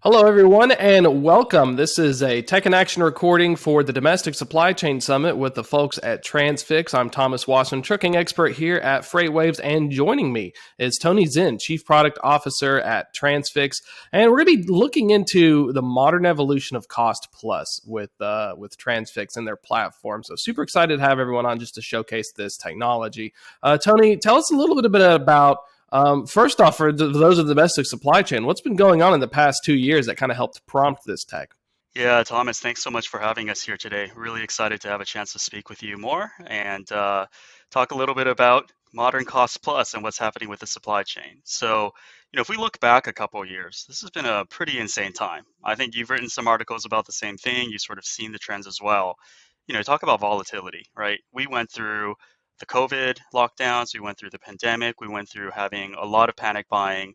Hello, everyone, and welcome. This is a Tech in Action recording for the Domestic Supply Chain Summit with the folks at Transfix. I'm Thomas Wasson, trucking expert here at FreightWaves, and joining me is Tony Zinn, Chief Product Officer at Transfix. And we're going to be looking into the modern evolution of Cost Plus with Transfix and their platform. So super excited to have everyone on just to showcase this technology. Tony, tell us a little bit about first off, for those of the domestic supply chain, what's been going on in the past 2 years that kind of helped prompt this tech? Yeah, Thomas, thanks so much for having us here today. Really excited to have a chance to speak with you more and talk a little bit about modern cost plus and what's happening with the supply chain. So, if we look back a couple of years, this has been a pretty insane time. I think you've written some articles about the same thing. You've sort of seen the trends as well. Talk about volatility, right? We went through the COVID lockdowns, we went through the pandemic, we went through having a lot of panic buying,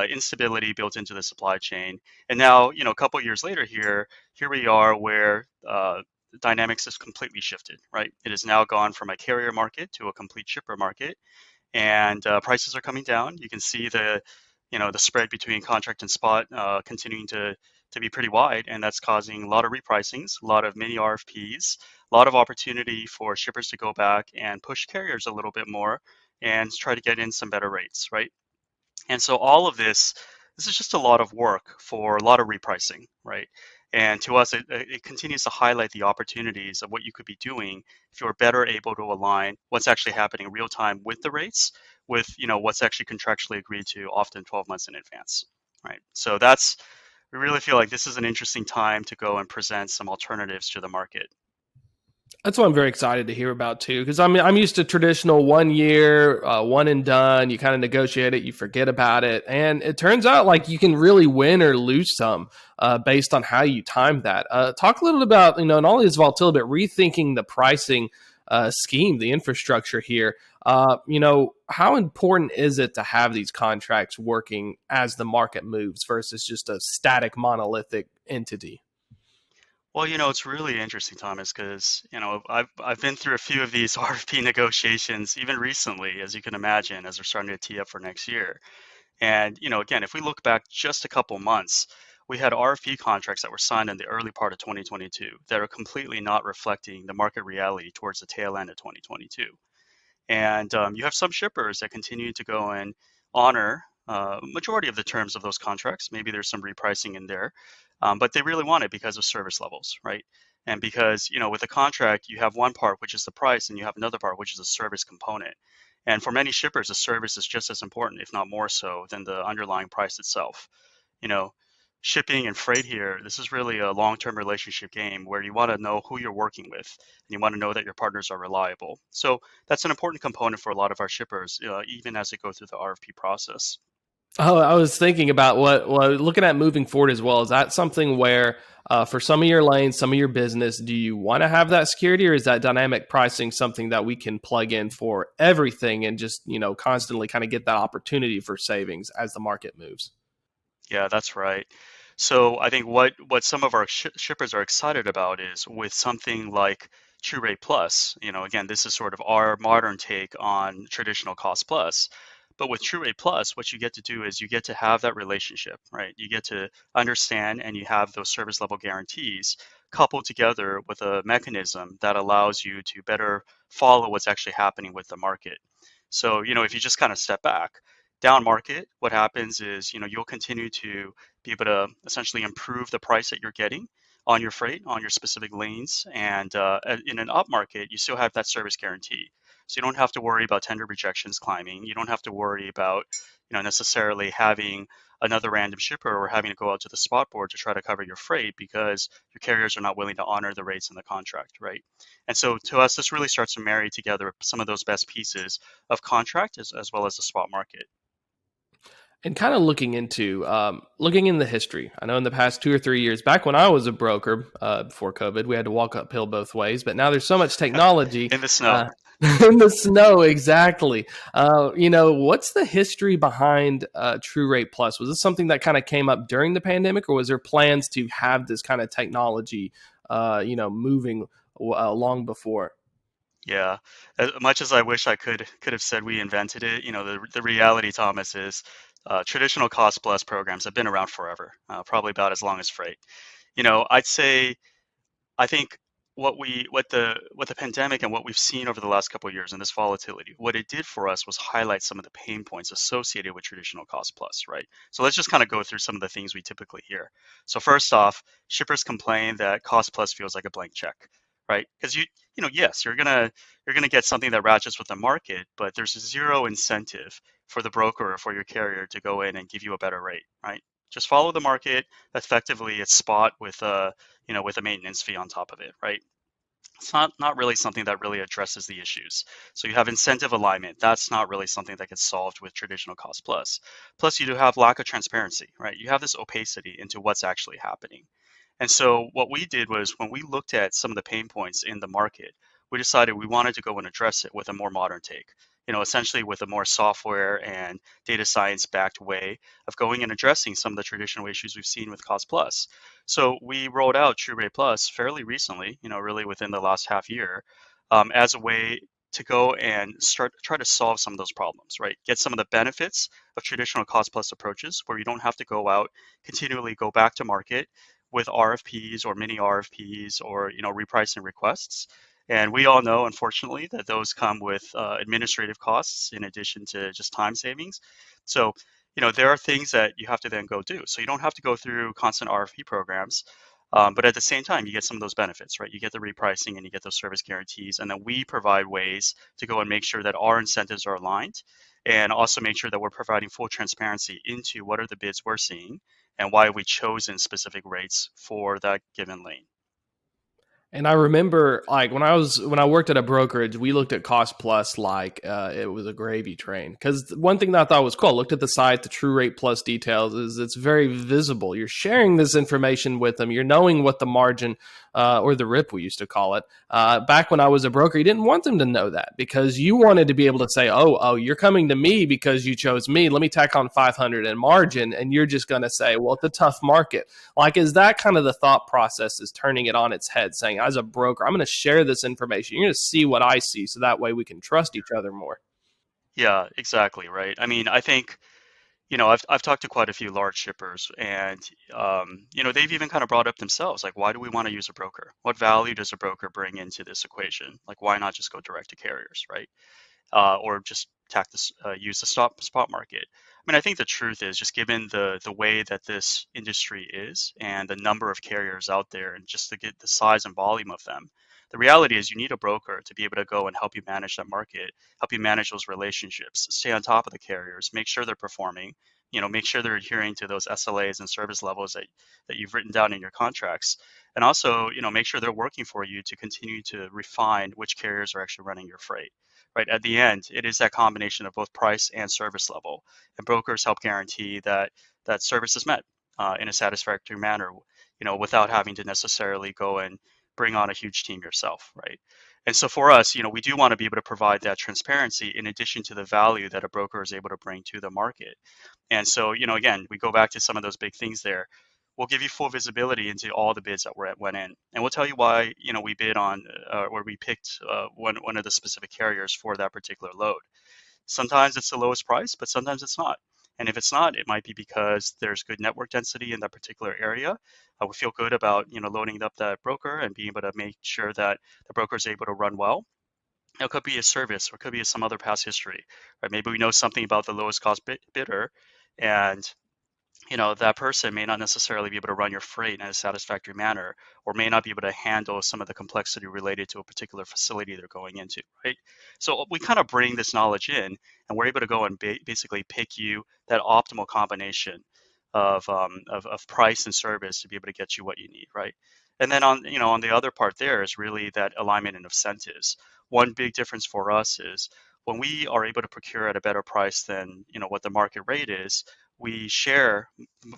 instability built into the supply chain. And now, a couple of years later here we are where the dynamics has completely shifted, right? It has now gone from a carrier market to a complete shipper market, and prices are coming down. You can see the spread between contract and spot continuing to be pretty wide, and that's causing a lot of repricings, a lot of mini RFPs, a lot of opportunity for shippers to go back and push carriers a little bit more and try to get in some better rates, right? And so all of this is just a lot of work for a lot of repricing, right? And to us, it continues to highlight the opportunities of what you could be doing if you're better able to align what's actually happening real time with the rates, with what's actually contractually agreed to, often 12 months in advance, right? So we really feel like this is an interesting time to go and present some alternatives to the market. That's what I'm very excited to hear about too, because I'm used to traditional 1 year, one and done. You kind of negotiate it, you forget about it, and it turns out like you can really win or lose some based on how you time that. Talk a little about not only this volatility, but rethinking the pricing scheme, the infrastructure here. How important is it to have these contracts working as the market moves versus just a static monolithic entity? Well, it's really interesting, Thomas, because I've been through a few of these RFP negotiations even recently, as you can imagine, as we're starting to tee up for next year. And again, if we look back just a couple months, we had RFP contracts that were signed in the early part of 2022 that are completely not reflecting the market reality towards the tail end of 2022. And you have some shippers that continue to go and honor majority of the terms of those contracts. Maybe there's some repricing in there, but they really want it because of service levels, right? And because with a contract, you have one part which is the price, and you have another part which is a service component. And for many shippers, the service is just as important, if not more so, than the underlying price itself. You know, Shipping and freight here, this is really a long-term relationship game where you want to know who you're working with, and you want to know that your partners are reliable. So that's an important component for a lot of our shippers, even as they go through the RFP process. Oh, I was thinking about looking at moving forward as well. Is that something where, for some of your lanes, some of your business, do you want to have that security, or is that dynamic pricing something that we can plug in for everything and just constantly kind of get that opportunity for savings as the market moves? Yeah, that's right. So I think what some of our shippers are excited about is with something like True Rate Plus. Again, this is sort of our modern take on traditional Cost Plus. But with True Rate Plus, what you get to do is you get to have that relationship, right? You get to understand and you have those service level guarantees coupled together with a mechanism that allows you to better follow what's actually happening with the market. So, if you just kind of step back, down market, what happens is, you'll continue to be able to essentially improve the price that you're getting on your freight, on your specific lanes. And in an up market, you still have that service guarantee. So you don't have to worry about tender rejections climbing. You don't have to worry about, necessarily having another random shipper or having to go out to the spot board to try to cover your freight because your carriers are not willing to honor the rates in the contract, right? And so to us, this really starts to marry together some of those best pieces of contract as well as the spot market. And kind of looking in the history. I know in the past 2 or 3 years, back when I was a broker before COVID, we had to walk uphill both ways. But now there's so much technology In the snow. in the snow. Exactly. What's the history behind True Rate Plus? Was this something that kind of came up during the pandemic, or was there plans to have this kind of technology, moving long before? Yeah, as much as I wish I could have said we invented it, the reality, Thomas, is Traditional cost plus programs have been around forever, probably about as long as freight. I'd say I think what the pandemic and what we've seen over the last couple of years and this volatility, what it did for us was highlight some of the pain points associated with traditional cost plus, right? So let's just kind of go through some of the things we typically hear. So first off, shippers complain that cost plus feels like a blank check, right? Because yes, you're gonna get something that ratchets with the market, but there's zero incentive for the broker or for your carrier to go in and give you a better rate, right? Just follow the market. Effectively, it's spot with a maintenance fee on top of it, right? It's not really something that really addresses the issues. So you have incentive alignment. That's not really something that gets solved with traditional cost plus. Plus, you do have lack of transparency, right? You have this opacity into what's actually happening. And so what we did was when we looked at some of the pain points in the market, we decided we wanted to go and address it with a more modern take. Essentially with a more software and data science backed way of going and addressing some of the traditional issues we've seen with Cost Plus. So we rolled out TrueRate Plus fairly recently, really within the last half year, as a way to go and try to solve some of those problems, right? Get some of the benefits of traditional cost plus approaches where you don't have to go out, continually go back to market with RFPs or mini RFPs or repricing requests. And we all know, unfortunately, that those come with administrative costs in addition to just time savings. So, there are things that you have to then go do. So you don't have to go through constant RFP programs, but at the same time, you get some of those benefits, right? You get the repricing and you get those service guarantees, and then we provide ways to go and make sure that our incentives are aligned, and also make sure that we're providing full transparency into what are the bids we're seeing and why we chosen specific rates for that given lane. And I remember, like when I worked at a brokerage, we looked at cost plus like it was a gravy train. Because one thing that I thought was cool, I looked at the site, the True Rate Plus details is it's very visible. You're sharing this information with them. You're knowing what the margin or the rip we used to call it. Back when I was a broker, you didn't want them to know that because you wanted to be able to say, oh, you're coming to me because you chose me. Let me tack on 500 in margin, and you're just going to say, well, it's a tough market. Like, is that kind of the thought process? Is turning it on its head, saying, as a broker, I'm going to share this information. You're going to see what I see, so that way we can trust each other more. Yeah, exactly, right. I mean, I think, I've talked to quite a few large shippers, and they've even kind of brought up themselves, like, why do we want to use a broker? What value does a broker bring into this equation? Like, why not just go direct to carriers, right? Or just use the spot market. I mean, I think the truth is just given the way that this industry is and the number of carriers out there, and just to get the size and volume of them, the reality is you need a broker to be able to go and help you manage that market, help you manage those relationships, stay on top of the carriers, make sure they're performing, make sure they're adhering to those SLAs and service levels that you've written down in your contracts, and also, make sure they're working for you to continue to refine which carriers are actually running your freight. Right at the end, it is that combination of both price and service level, and brokers help guarantee that service is met in a satisfactory manner, without having to necessarily go and bring on a huge team yourself, right? And so for us, we do want to be able to provide that transparency in addition to the value that a broker is able to bring to the market. And so, again, we go back to some of those big things there. We'll give you full visibility into all the bids that went in, and we'll tell you why, we bid on or we picked one of the specific carriers for that particular load. Sometimes it's the lowest price, but sometimes it's not. And if it's not, it might be because there's good network density in that particular area. We feel good about loading up that broker and being able to make sure that the broker is able to run well. It could be a service, or it could be some other past history, right? Maybe we know something about the lowest cost bidder, and that person may not necessarily be able to run your freight in a satisfactory manner, or may not be able to handle some of the complexity related to a particular facility they're going into, right? So we kind of bring this knowledge in, and we're able to go and basically pick you that optimal combination of price and service to be able to get you what you need, right? And then on the other part there is really that alignment and incentives. One big difference for us is when we are able to procure at a better price than what the market rate is, we share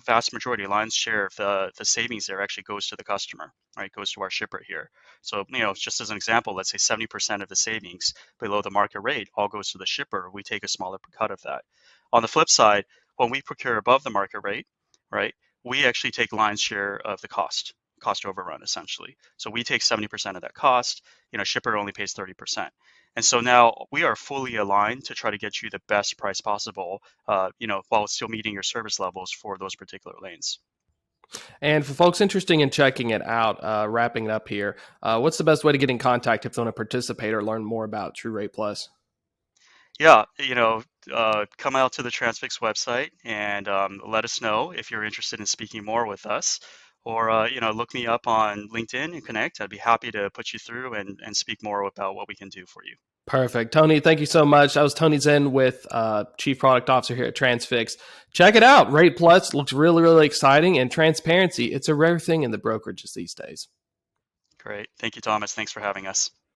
vast majority, lion's share of the savings there actually goes to the customer, right? Goes to our shipper here. So, just as an example, let's say 70% of the savings below the market rate all goes to the shipper. We take a smaller cut of that. On the flip side, when we procure above the market rate, right, we actually take lion's share of the cost. cost overrun essentially. So we take 70% of that cost, shipper only pays 30%. And so now we are fully aligned to try to get you the best price possible, while still meeting your service levels for those particular lanes. And for folks interested in checking it out, wrapping it up here, what's the best way to get in contact if they want to participate or learn more about True Rate Plus? Yeah, come out to the Transfix website and let us know if you're interested in speaking more with us. Or, look me up on LinkedIn and connect. I'd be happy to put you through and speak more about what we can do for you. Perfect. Tony, thank you so much. That was Tony Zen with Chief Product Officer here at Transfix. Check it out. Rate Plus looks really, really exciting, and transparency, it's a rare thing in the brokerages these days. Great. Thank you, Thomas. Thanks for having us.